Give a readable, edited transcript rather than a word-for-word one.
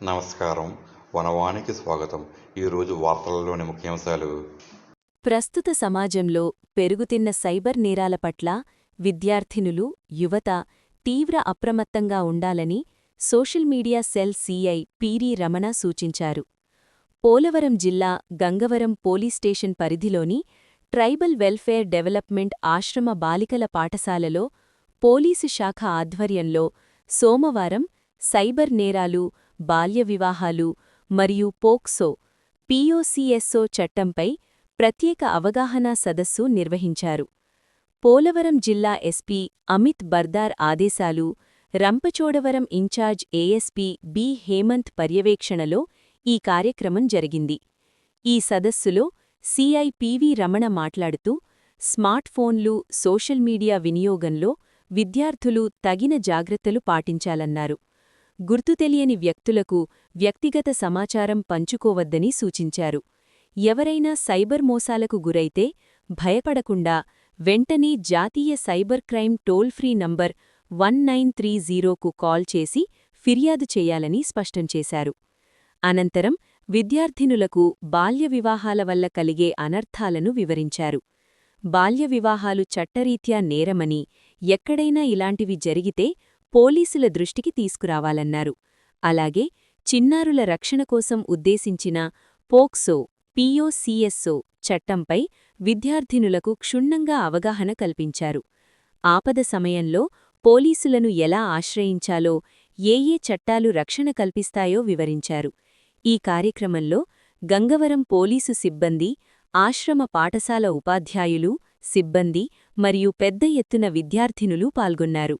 నమస్కారం. వనవానికి స్వాగతం. ఈరోజు వార్తలలోని ముఖ్యాంశాలు. ప్రస్తుత సమాజంలో పెరుగుతున్న సైబర్ నేరాల పట్ల విద్యార్థినులు, యువత తీవ్ర అప్రమత్తంగా ఉండాలని సోషల్ మీడియా సెల్ సీఐ పీరీ రమణ సూచించారు. పోలవరం జిల్లా గంగవరం పోలీస్ స్టేషన్ పరిధిలోని ట్రైబల్ వెల్ఫేర్ డెవలప్మెంట్ ఆశ్రమ బాలికల పాఠశాలలో పోలీసు శాఖ ఆధ్వర్యంలో సోమవారం సైబర్ నేరాలు, బాల్య వివాహాలు మరియు పోక్సో, పీఓసీఎస్ఓ చట్టంపై ప్రత్యేక అవగాహనా సదస్సు నిర్వహించారు. పోలవరం జిల్లా ఎస్పీ అమిత్ బర్దార్ ఆదేశాలు, Rampachodavaram incharge ASP B Hemanth పర్యవేక్షణలో ఈ కార్యక్రమం జరిగింది. ఈ సదస్సులో సీఐ పీవీ రమణ మాట్లాడుతూ, స్మార్ట్ఫోన్లు, సోషల్ మీడియా వినియోగంలో విద్యార్థులు తగిన జాగ్రత్తలు పాటించాలన్నారు. గుర్తుతెలియని వ్యక్తులకు వ్యక్తిగత సమాచారం పంచుకోవద్దని సూచించారు. ఎవరైనా సైబర్ మోసాలకు గురైతే భయపడకుండా వెంటనే జాతీయ cyber crime toll free number 1930కు కాల్ చేసి ఫిర్యాదు చేయాలని స్పష్టం చేశారు. అనంతరం విద్యార్థినులకు బాల్య వివాహాల వల్ల కలిగే అనర్థాలను వివరించారు. బాల్య వివాహాలు చట్టరీత్యా నేరమని, ఎక్కడైనా ఇలాంటివి జరిగితే పోలీసుల దృష్టికి తీసుకురావాలన్నారు. అలాగే చిన్నారుల రక్షణ కోసం ఉద్దేశించిన పోక్సో, పీఓసీఎస్ఓ చట్టంపై విద్యార్థినులకు క్షుణ్ణంగా అవగాహన కల్పించారు. ఆపద సమయంలో పోలీసులను ఎలా ఆశ్రయించాలో, ఏ చట్టాలు రక్షణ కల్పిస్తాయో వివరించారు. ఈ కార్యక్రమంలో గంగవరం పోలీసు సిబ్బంది, ఆశ్రమ పాఠశాల ఉపాధ్యాయులు, సిబ్బంది మరియు పెద్ద ఎత్తున విద్యార్థినులు పాల్గొన్నారు.